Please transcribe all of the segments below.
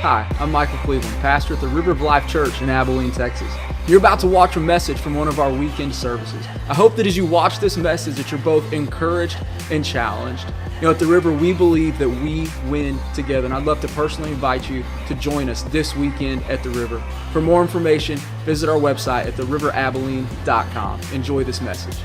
Hi, I'm Michael Cleveland, pastor at the River of Life Church in Abilene, Texas. You're about to watch a message from one of our weekend services. I hope that as you watch this message that you're both encouraged and challenged. You know, at the River, we believe that we win together, and I'd love to personally invite you to join us this weekend at the River. For more information, visit our website at theriverabilene.com. Enjoy this message.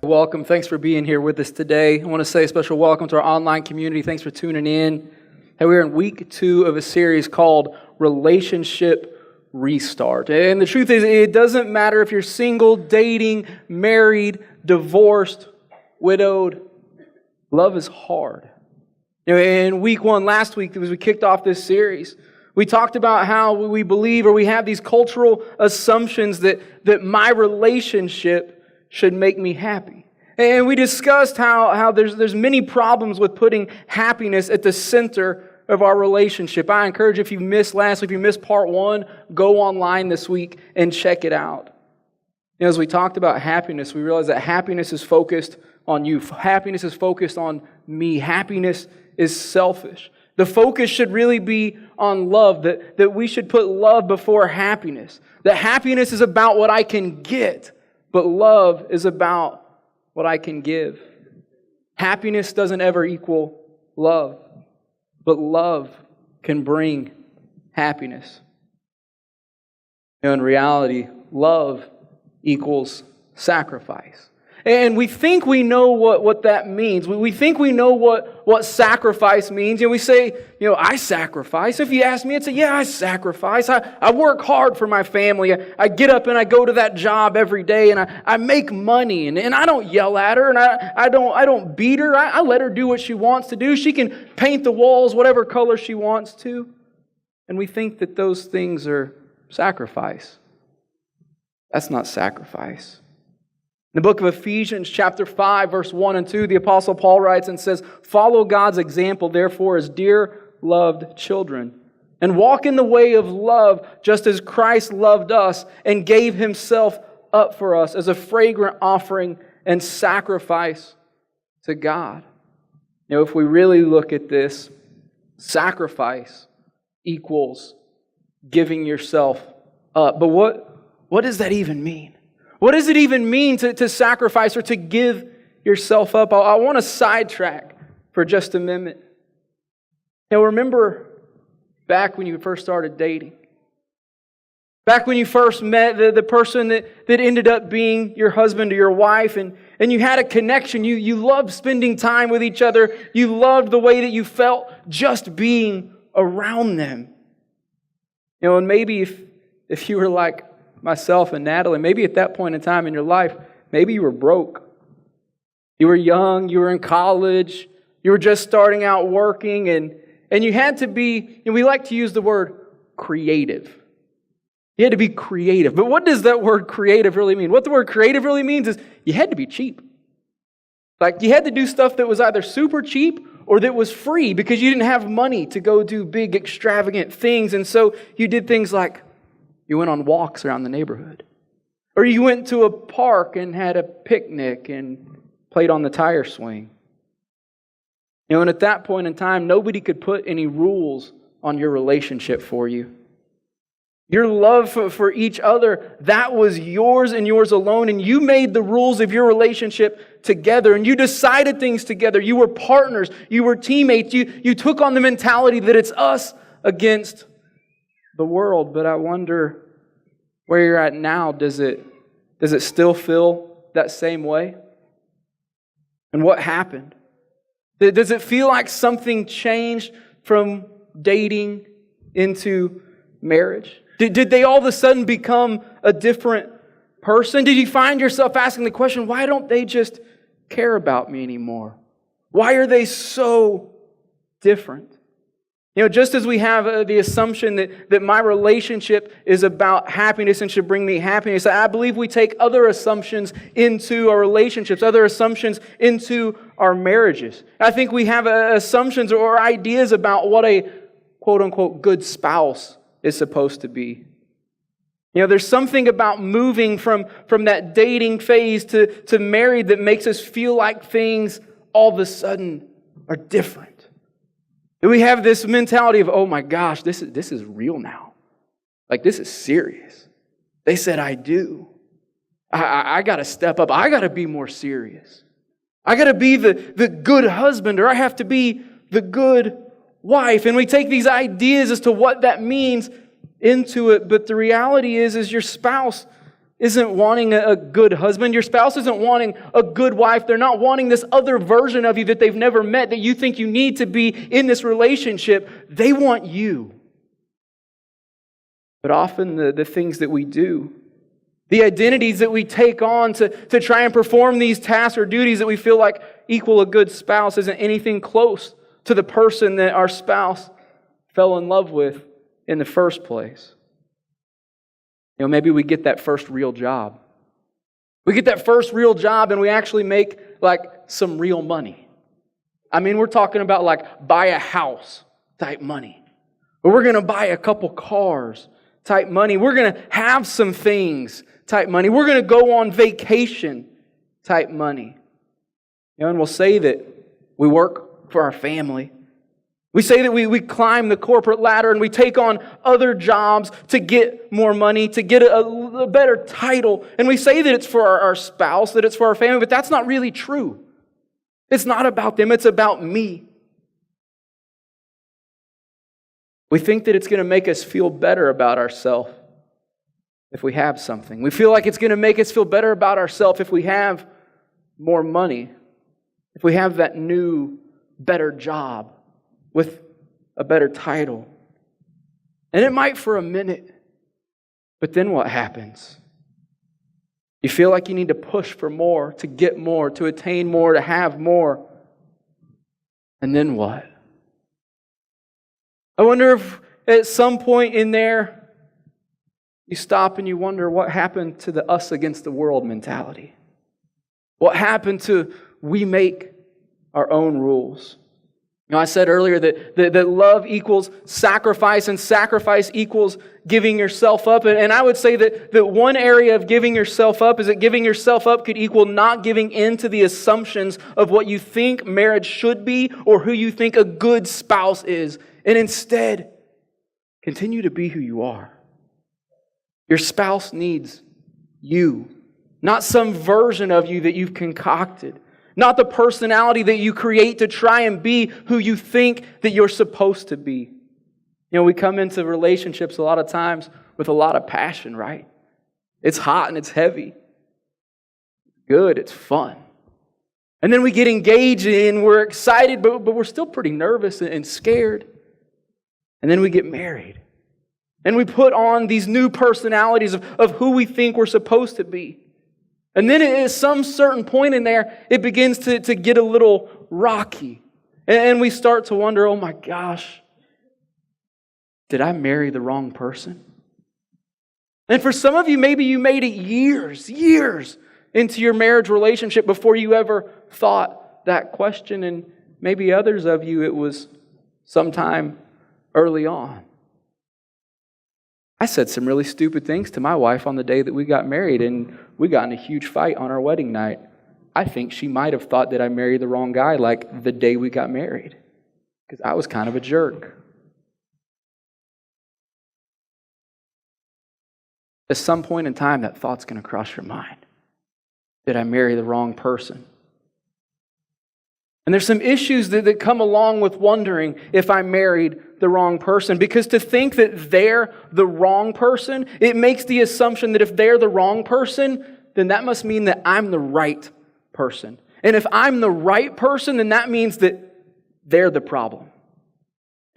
Welcome. Thanks for being here with us today. I want to say a special welcome to our online community. Thanks for tuning in. Hey, we're in week 2 of a series called Relationship Restart. And the truth is, it doesn't matter if you're single, dating, married, divorced, widowed. Love is hard. You know, in week 1 last week, as we kicked off this series, we talked about how we believe or we have these cultural assumptions that my relationship should make me happy. And we discussed how there's many problems with putting happiness at the center of our relationship. I encourage you, if you missed last week, if you missed part 1, go online this week and check it out. You know, as we talked about happiness, we realized that happiness is focused on you. Happiness is focused on me. Happiness is selfish. The focus should really be on love, that we should put love before happiness. That happiness is about what I can get, but love is about what I can give. Happiness doesn't ever equal love, but love can bring happiness. You know, in reality, love equals sacrifice. And we think we know what that means. We think we know what sacrifice means. And we say, I sacrifice. If you ask me, I'd say, yeah, I sacrifice. I work hard for my family. I get up and I go to that job every day and I make money. And I don't yell at her and I don't beat her. I let her do what she wants to do. She can paint the walls whatever color she wants to. And we think that those things are sacrifice. That's not sacrifice. In the book of Ephesians, chapter 5, verse 1 and 2, the Apostle Paul writes and says, "Follow God's example, therefore, as dear, loved children, and walk in the way of love, just as Christ loved us and gave Himself up for us as a fragrant offering and sacrifice to God." You know, if we really look at this, sacrifice equals giving yourself up. But what does that even mean? What does it even mean to sacrifice or to give yourself up? I want to sidetrack for just a minute. Now, remember back when you first started dating. Back when you first met the person that ended up being your husband or your wife, and you had a connection. You loved spending time with each other. You loved the way that you felt just being around them. You know, and maybe if you were like myself and Natalie, maybe at that point in time in your life, maybe you were broke. You were young, you were in college, you were just starting out working, and you had to be, we like to use the word creative. You had to be creative. But what does that word creative really mean? What the word creative really means is you had to be cheap. Like you had to do stuff that was either super cheap or that was free because you didn't have money to go do big extravagant things. And so you did things like you went on walks around the neighborhood. Or you went to a park and had a picnic and played on the tire swing. And at that point in time, nobody could put any rules on your relationship for you. Your love for each other, that was yours and yours alone. And you made the rules of your relationship together. And you decided things together. You were partners. You were teammates. You took on the mentality that it's us against the world. But I wonder where you're at now. Does it still feel that same way? And what happened? Does it feel like something changed from dating into marriage? Did they all of a sudden become a different person? Did you find yourself asking the question, why don't they just care about me anymore? Why are they so different? Just as we have the assumption that my relationship is about happiness and should bring me happiness, I believe we take other assumptions into our relationships, other assumptions into our marriages. I think we have assumptions or ideas about what a quote-unquote good spouse is supposed to be. There's something about moving from that dating phase to married that makes us feel like things all of a sudden are different. We have this mentality of, oh my gosh, this is real now. Like, this is serious. They said I do. I got to step up. I got to be more serious. I got to be the good husband, or I have to be the good wife. And we take these ideas as to what that means into it. But the reality is your spouse isn't wanting a good husband. Your spouse isn't wanting a good wife. They're not wanting this other version of you that they've never met, that you think you need to be in this relationship. They want you. But often the things that we do, the identities that we take on to try and perform these tasks or duties that we feel like equal a good spouse, isn't anything close to the person that our spouse fell in love with in the first place. Maybe we get that first real job. We get that first real job and we actually make like some real money. I mean, we're talking about like buy a house type money. Or we're going to buy a couple cars type money. We're going to have some things type money. We're going to go on vacation type money. And we'll say that we work for our family. We say that we climb the corporate ladder and we take on other jobs to get more money, to get a better title. And we say that it's for our spouse, that it's for our family, but that's not really true. It's not about them, it's about me. We think that it's going to make us feel better about ourselves if we have something. We feel like it's going to make us feel better about ourselves if we have more money, if we have that new, better job with a better title. And it might for a minute, but then what happens? You feel like you need to push for more, to get more, to attain more, to have more. And then what? I wonder if at some point in there, you stop and you wonder what happened to the us against the world mentality. What happened to we make our own rules? I said earlier that love equals sacrifice and sacrifice equals giving yourself up. And I would say that one area of giving yourself up is that giving yourself up could equal not giving in to the assumptions of what you think marriage should be or who you think a good spouse is. And instead, continue to be who you are. Your spouse needs you, not some version of you that you've concocted. Not the personality that you create to try and be who you think that you're supposed to be. We come into relationships a lot of times with a lot of passion, right? It's hot and it's heavy. Good, it's fun. And then we get engaged and we're excited, but we're still pretty nervous and scared. And then we get married. And we put on these new personalities of who we think we're supposed to be. And then at some certain point in there, it begins to get a little rocky. And we start to wonder, oh my gosh, did I marry the wrong person? And for some of you, maybe you made it years into your marriage relationship before you ever thought that question. And maybe others of you, it was sometime early on. I said some really stupid things to my wife on the day that we got married, and we got in a huge fight on our wedding night. I think she might have thought that I married the wrong guy like the day we got married, because I was kind of a jerk. At some point in time, that thought's going to cross your mind. Did I marry the wrong person? And there's some issues that come along with wondering if I married the wrong person. Because to think that they're the wrong person, it makes the assumption that if they're the wrong person, then that must mean that I'm the right person. And if I'm the right person, then that means that they're the problem.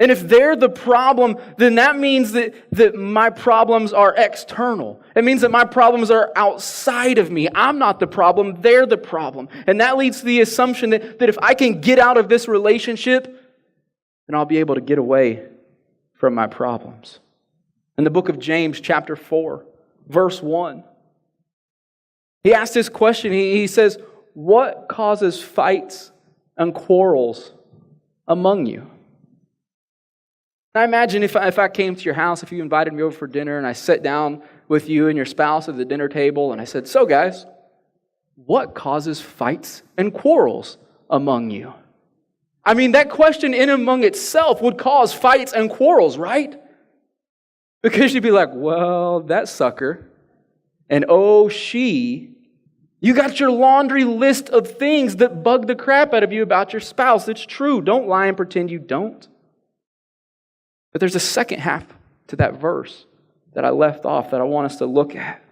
And if they're the problem, then that means that my problems are external. It means that my problems are outside of me. I'm not the problem, they're the problem. And that leads to the assumption that if I can get out of this relationship, then I'll be able to get away from my problems. In the book of James, chapter 4, verse 1, he asked this question. He says, "What causes fights and quarrels among you?" I imagine if I came to your house, if you invited me over for dinner and I sat down with you and your spouse at the dinner table and I said, "So guys, what causes fights and quarrels among you?" I mean, that question in among itself would cause fights and quarrels, right? Because you'd be like, "Well, that sucker, and oh, she," you got your laundry list of things that bug the crap out of you about your spouse. It's true. Don't lie and pretend you don't. But there's a second half to that verse that I left off that I want us to look at.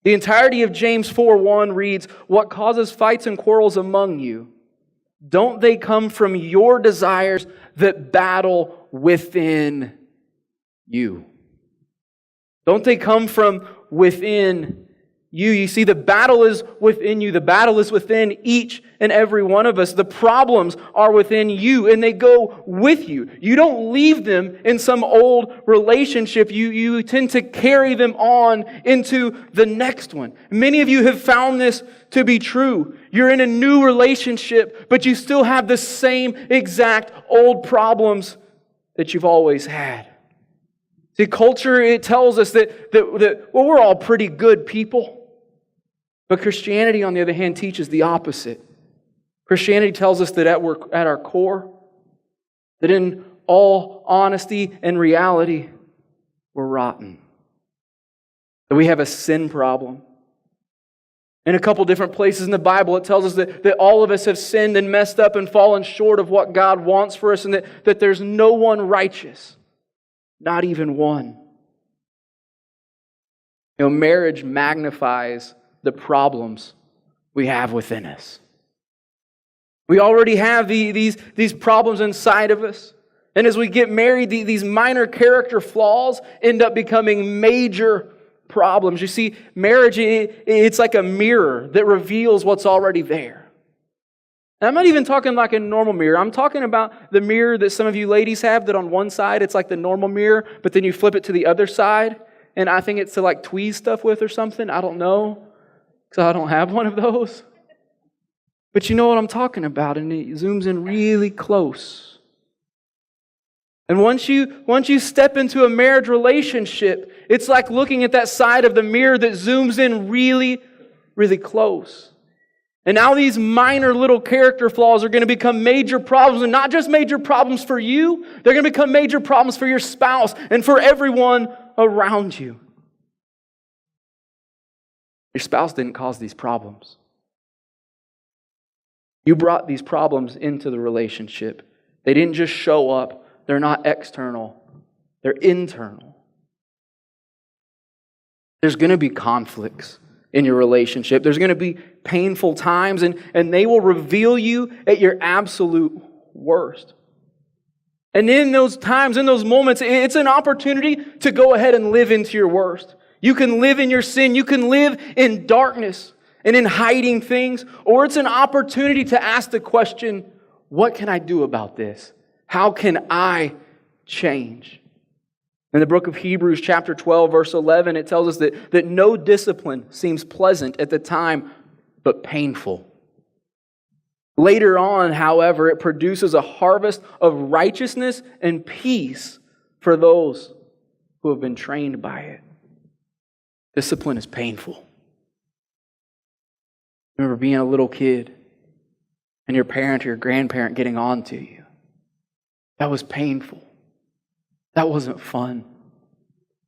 The entirety of James 4:1 reads, "What causes fights and quarrels among you? Don't they come from your desires that battle within you?" Don't they come from within you? You see, the battle is within you. The battle is within each and every one of us. The problems are within you, and they go with you. You don't leave them in some old relationship. You tend to carry them on into the next one. Many of you have found this to be true. You're in a new relationship, but you still have the same exact old problems that you've always had. See, culture, it tells us that we're all pretty good people. But Christianity, on the other hand, teaches the opposite. Christianity tells us that at our core, that in all honesty and reality, we're rotten. That we have a sin problem. In a couple different places in the Bible, it tells us that all of us have sinned and messed up and fallen short of what God wants for us, and that there's no one righteous. Not even one. You know, marriage magnifies the problems we have within us. We already have these problems inside of us. And as we get married, these minor character flaws end up becoming major problems. You see, marriage, it's like a mirror that reveals what's already there. And I'm not even talking like a normal mirror. I'm talking about the mirror that some of you ladies have, that on one side it's like the normal mirror, but then you flip it to the other side, and I think it's to like tweeze stuff with or something. I don't know, because I don't have one of those. But you know what I'm talking about, and it zooms in really close. And once you step into a marriage relationship, it's like looking at that side of the mirror that zooms in really, really close. And now these minor little character flaws are going to become major problems, and not just major problems for you, they're going to become major problems for your spouse and for everyone around you. Your spouse didn't cause these problems. You brought these problems into the relationship. They didn't just show up. They're not external. They're internal. There's going to be conflicts in your relationship. There's going to be painful times, and they will reveal you at your absolute worst. And in those times, in those moments, it's an opportunity to go ahead and live into your worst. You can live in your sin. You can live in darkness and in hiding things. Or it's an opportunity to ask the question, what can I do about this? How can I change? In the book of Hebrews, chapter 12, verse 11, it tells us that no discipline seems pleasant at the time, but painful. Later on, however, it produces a harvest of righteousness and peace for those who have been trained by it. Discipline is painful. I remember being a little kid and your parent or your grandparent getting on to you. That was painful. That wasn't fun.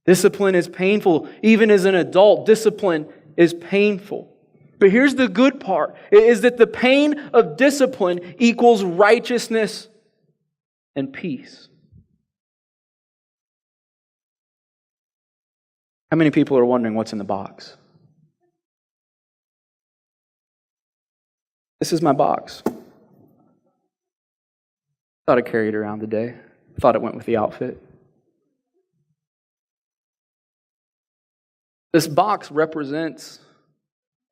Discipline is painful. Even as an adult, discipline is painful. But here's the good part, is that the pain of discipline equals righteousness and peace. How many people are wondering what's in the box? This is my box. Thought I'd carry it around today. Thought it went with the outfit. This box represents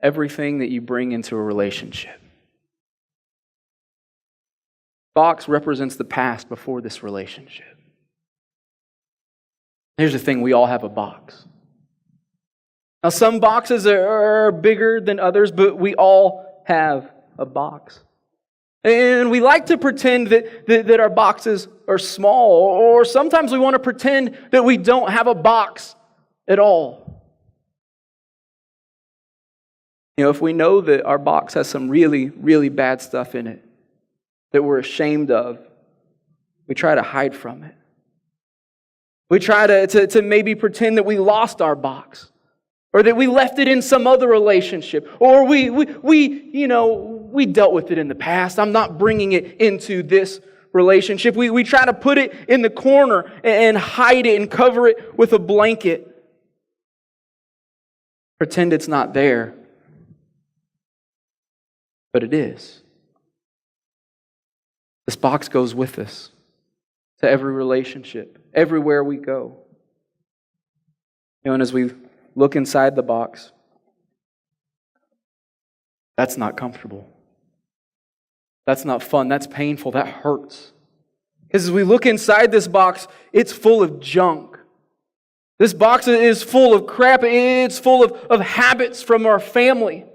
everything that you bring into a relationship. Box represents the past before this relationship. Here's the thing, we all have a box. Now some boxes are bigger than others, but we all have a box. And we like to pretend that our boxes are small, or sometimes we want to pretend that we don't have a box at all. You know, if we know that our box has some really, really bad stuff in it that we're ashamed of, we try to hide from it. We try to maybe pretend that we lost our box, or that we left it in some other relationship, or we dealt with it in the past. I'm not bringing it into this relationship. We try to put it in the corner and hide it and cover it with a blanket. Pretend it's not there. But it is. This box goes with us to every relationship, everywhere we go. You know, and as we look inside the box, that's not comfortable. That's not fun. That's painful. That hurts. Because as we look inside this box, it's full of junk. This box is full of crap. It's full of habits from our family.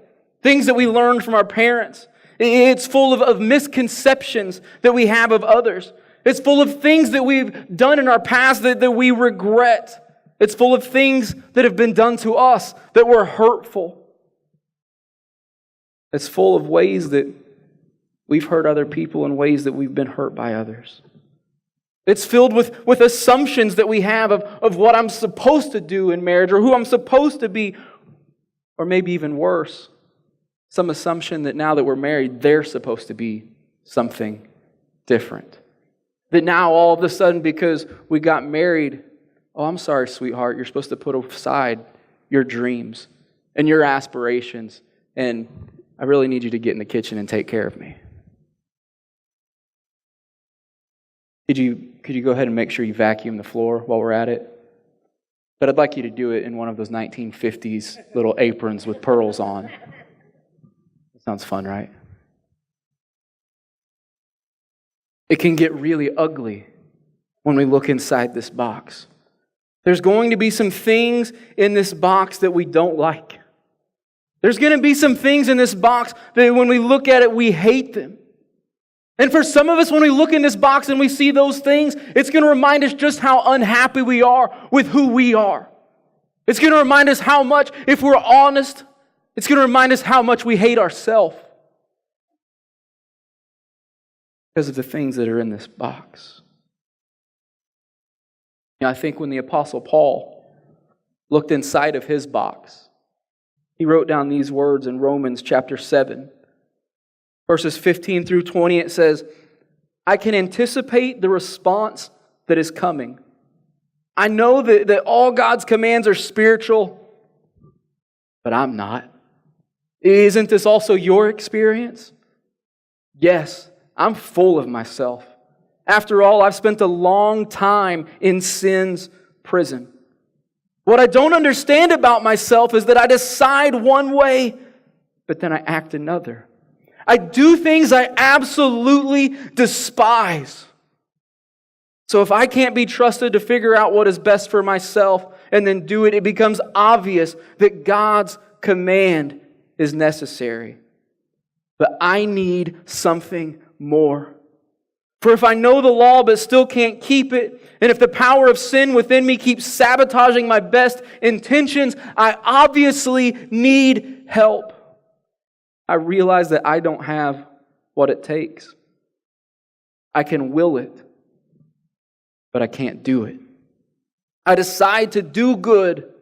Things that we learned from our parents. It's full of misconceptions that we have of others. It's full of things that we've done in our past that we regret. It's full of things that have been done to us that were hurtful. It's full of ways that we've hurt other people and ways that we've been hurt by others. It's filled with assumptions that we have of what I'm supposed to do in marriage or who I'm supposed to be, or maybe even worse, some assumption that now that we're married, they're supposed to be something different. That now all of a sudden, because we got married, oh, I'm sorry, sweetheart, you're supposed to put aside your dreams and your aspirations, and I really need you to get in the kitchen and take care of me. Could you go ahead and make sure you vacuum the floor while we're at it? But I'd like you to do it in one of those 1950s little aprons with pearls on. Sounds fun, right? It can get really ugly when we look inside this box. There's going to be some things in this box that we don't like. There's going to be some things in this box that when we look at it, we hate them. And for some of us, when we look in this box and we see those things, it's going to remind us just how unhappy we are with who we are. It's going to remind us how much, if we're honest, it's going to remind us how much we hate ourselves because of the things that are in this box. You know, I think when the Apostle Paul looked inside of his box, he wrote down these words in Romans chapter 7, verses 15 through 20. It says, I can anticipate the response that is coming. I know that all God's commands are spiritual, but I'm not. Isn't this also your experience? Yes, I'm full of myself. After all, I've spent a long time in sin's prison. What I don't understand about myself is that I decide one way, but then I act another. I do things I absolutely despise. So if I can't be trusted to figure out what is best for myself and then do it, it becomes obvious that God's command is necessary. But I need something more. For if I know the law but still can't keep it, and if the power of sin within me keeps sabotaging my best intentions, I obviously need help. I realize that I don't have what it takes. I can will it, but I can't do it. I decide to do good,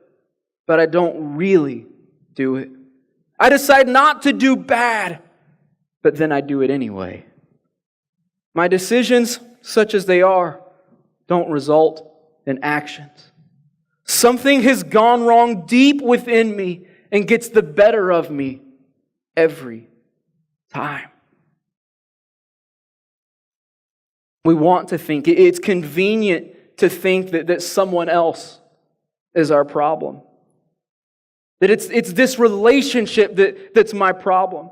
but I don't really do it. I decide not to do bad, but then I do it anyway. My decisions, such as they are, don't result in actions. Something has gone wrong deep within me and gets the better of me every time. We want to think, it's convenient to think that someone else is our problem. That it's this relationship that's my problem.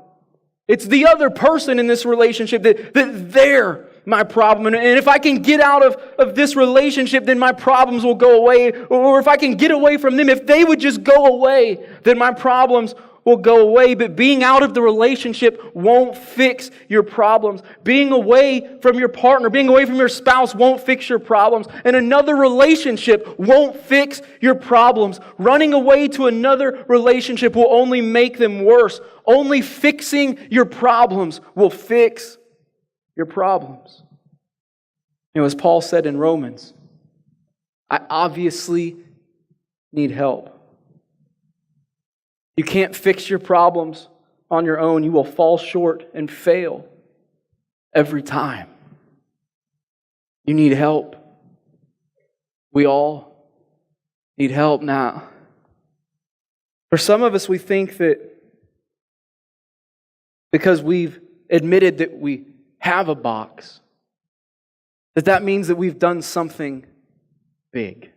It's the other person in this relationship that they're my problem. And if I can get out of this relationship, then my problems will go away. Or if I can get away from them, if they would just go away, then my problems will go away. But being out of the relationship won't fix your problems. Being away from your partner, being away from your spouse won't fix your problems. And another relationship won't fix your problems. Running away to another relationship will only make them worse. Only fixing your problems will fix your problems. As Paul said in Romans, I obviously need help. You can't fix your problems on your own. You will fall short and fail every time. You need help. We all need help now. For some of us, we think that because we've admitted that we have a box, that means that we've done something big.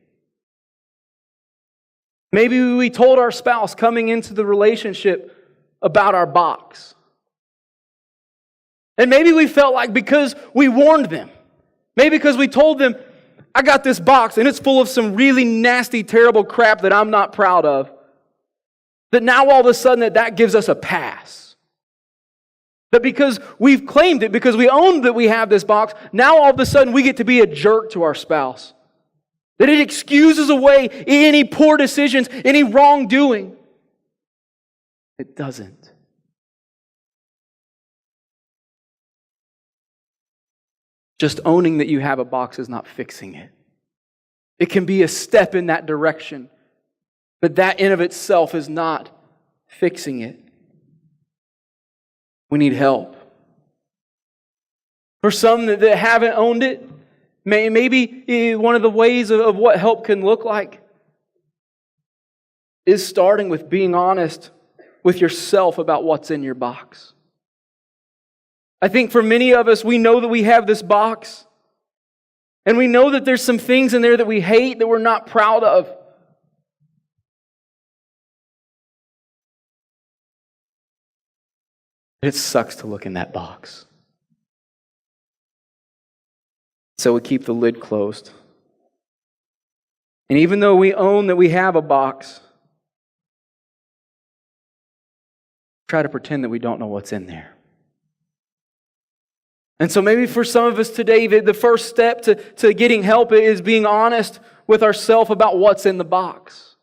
Maybe we told our spouse coming into the relationship about our box. And maybe we felt like because we warned them, maybe because we told them, I got this box and it's full of some really nasty, terrible crap that I'm not proud of, that now all of a sudden that gives us a pass. That because we've claimed it, because we own that we have this box, now all of a sudden we get to be a jerk to our spouse. That it excuses away any poor decisions, any wrongdoing. It doesn't. Just owning that you have a box is not fixing it. It can be a step in that direction, but that in of itself is not fixing it. We need help. For some that haven't owned it, maybe one of the ways of what help can look like is starting with being honest with yourself about what's in your box. I think for many of us, we know that we have this box, and we know that there's some things in there that we hate, that we're not proud of. It sucks to look in that box. So we keep the lid closed. And even though we own that we have a box, try to pretend that we don't know what's in there. And so maybe for some of us today, the first step to getting help is being honest with ourselves about what's in the box.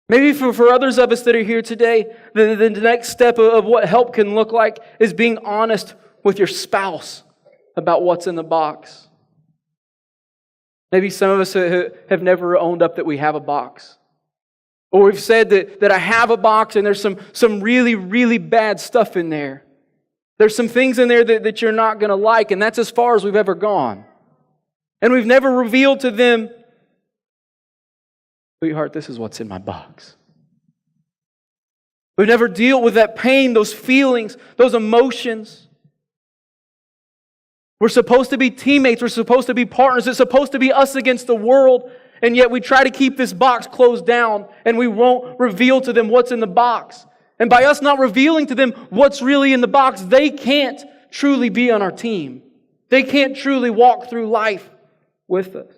Maybe for others of us that are here today, the next step of what help can look like is being honest with your spouse about what's in the box. Maybe some of us have never owned up that we have a box. Or we've said that I have a box and there's some really, really bad stuff in there. There's some things in there that you're not going to like, and that's as far as we've ever gone. And we've never revealed to them, sweetheart, this is what's in my box. We've never dealt with that pain, those feelings, those emotions. We're supposed to be teammates. We're supposed to be partners. It's supposed to be us against the world. And yet we try to keep this box closed down and we won't reveal to them what's in the box. And by us not revealing to them what's really in the box, they can't truly be on our team. They can't truly walk through life with us.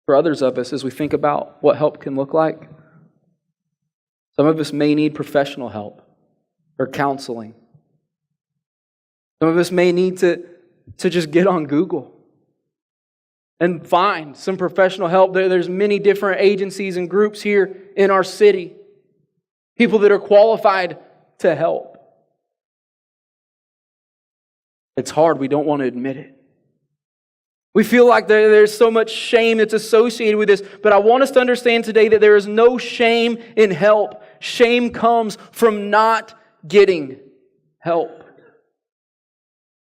For others of us, as we think about what help can look like, some of us may need professional help or counseling. Some of us may need to just get on Google and find some professional help. There's many different agencies and groups here in our city, people that are qualified to help. It's hard. We don't want to admit it. We feel like there's so much shame that's associated with this, but I want us to understand today that there is no shame in help. Shame comes from not getting help.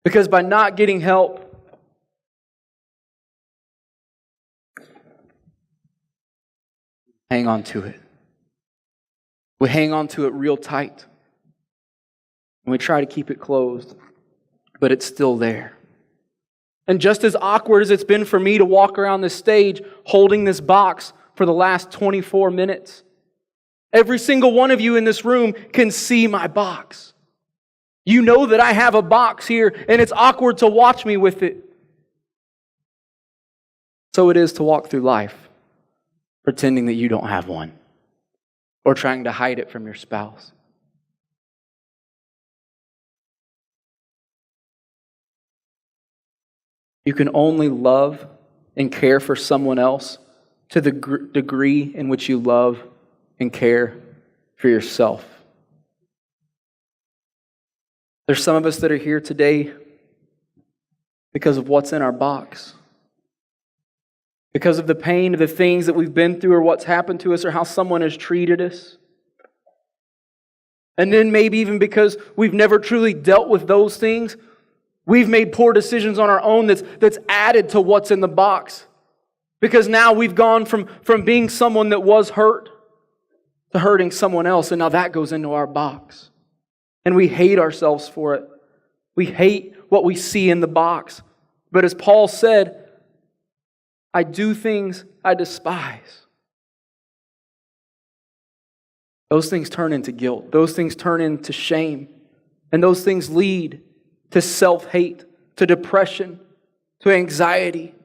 Because by not getting help, hang on to it. We hang on to it real tight. And we try to keep it closed, but it's still there. And just as awkward as it's been for me to walk around this stage holding this box for the last 24 minutes, every single one of you in this room can see my box. You know that I have a box here, and it's awkward to watch me with it. So it is to walk through life pretending that you don't have one, or trying to hide it from your spouse. You can only love and care for someone else to the degree in which you love and care for yourself. There's some of us that are here today because of what's in our box. Because of the pain of the things that we've been through or what's happened to us or how someone has treated us. And then maybe even because we've never truly dealt with those things, we've made poor decisions on our own that's added to what's in the box. Because now we've gone from being someone that was hurt to hurting someone else, and now that goes into our box. And we hate ourselves for it. We hate what we see in the box. But as Paul said, I do things I despise. Those things turn into guilt. Those things turn into shame. And those things lead to self-hate, to depression, to anxiety.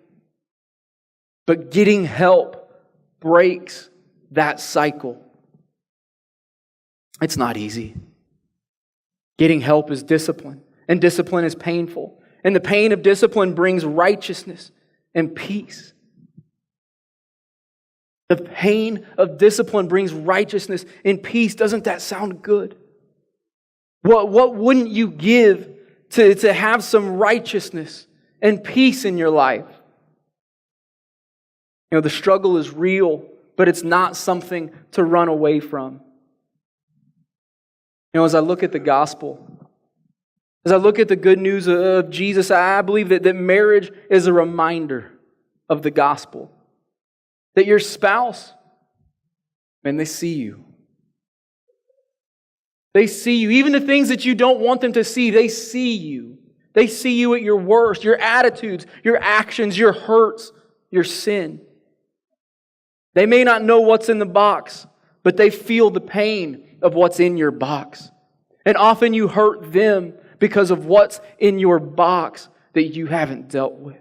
But getting help breaks that cycle. It's not easy. Getting help is discipline, and discipline is painful. And the pain of discipline brings righteousness and peace. The pain of discipline brings righteousness and peace. Doesn't that sound good? What wouldn't you give to have some righteousness and peace in your life? You know, the struggle is real, but it's not something to run away from. You know, as I look at the gospel, as I look at the good news of Jesus, I believe that marriage is a reminder of the gospel. That your spouse, man, they see you. They see you. Even the things that you don't want them to see, they see you. They see you at your worst, your attitudes, your actions, your hurts, your sin. They may not know what's in the box, but they feel the pain of what's in your box. And often you hurt them because of what's in your box that you haven't dealt with.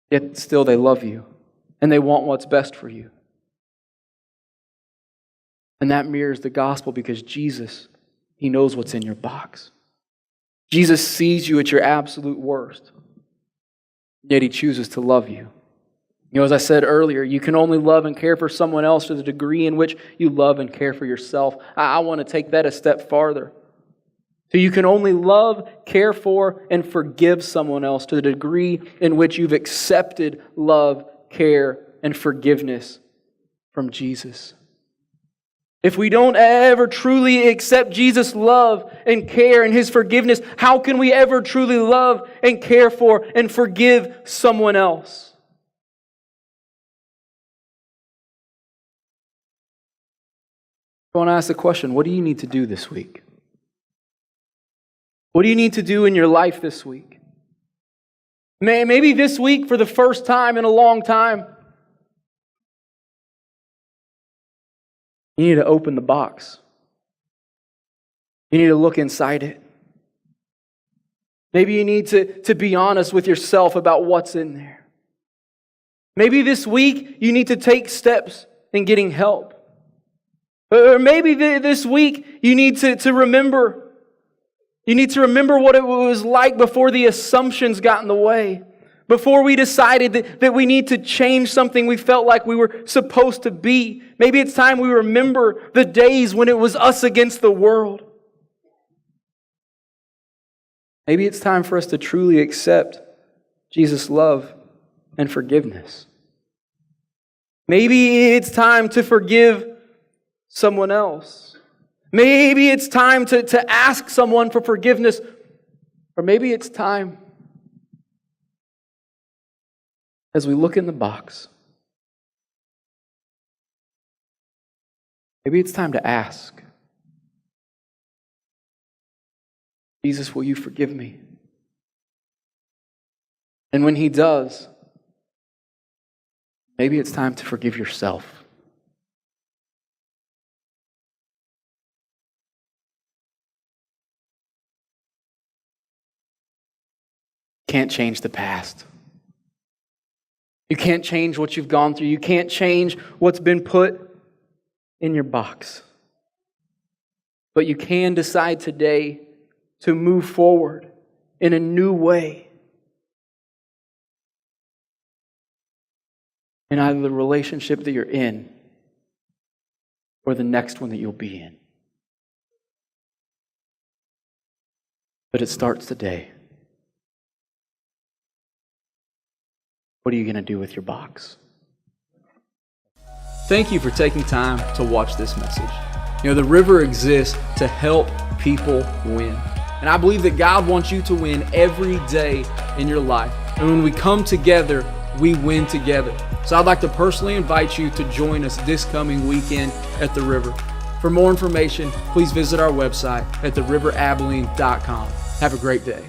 Yet still they love you and they want what's best for you. And that mirrors the gospel because Jesus, He knows what's in your box. Jesus sees you at your absolute worst. Yet He chooses to love you. You know, as I said earlier, you can only love and care for someone else to the degree in which you love and care for yourself. I want to take that a step farther. So you can only love, care for, and forgive someone else to the degree in which you've accepted love, care, and forgiveness from Jesus. If we don't ever truly accept Jesus' love and care and His forgiveness, how can we ever truly love and care for and forgive someone else? I want to ask the question, what do you need to do this week? What do you need to do in your life this week? Maybe this week, for the first time in a long time, you need to open the box. You need to look inside it. Maybe you need to be honest with yourself about what's in there. Maybe this week, you need to take steps in getting help. Or maybe this week, you need to remember You need to remember what it was like before the assumptions got in the way. Before we decided that we need to change something we felt like we were supposed to be. Maybe it's time we remember the days when it was us against the world. Maybe it's time for us to truly accept Jesus' love and forgiveness. Maybe it's time to forgive someone else. Maybe it's time to ask someone for forgiveness. Or maybe it's time, as we look in the box, maybe it's time to ask, Jesus, will you forgive me? And when He does, maybe it's time to forgive yourself. You can't change the past. You can't change what you've gone through. You can't change what's been put in your box. But you can decide today to move forward in a new way. In either the relationship that you're in or the next one that you'll be in. But it starts today. What are you going to do with your box? Thank you for taking time to watch this message. You know, the River exists to help people win. And I believe that God wants you to win every day in your life. And when we come together, we win together. So I'd like to personally invite you to join us this coming weekend at the River. For more information, please visit our website at theriverabilene.com. Have a great day.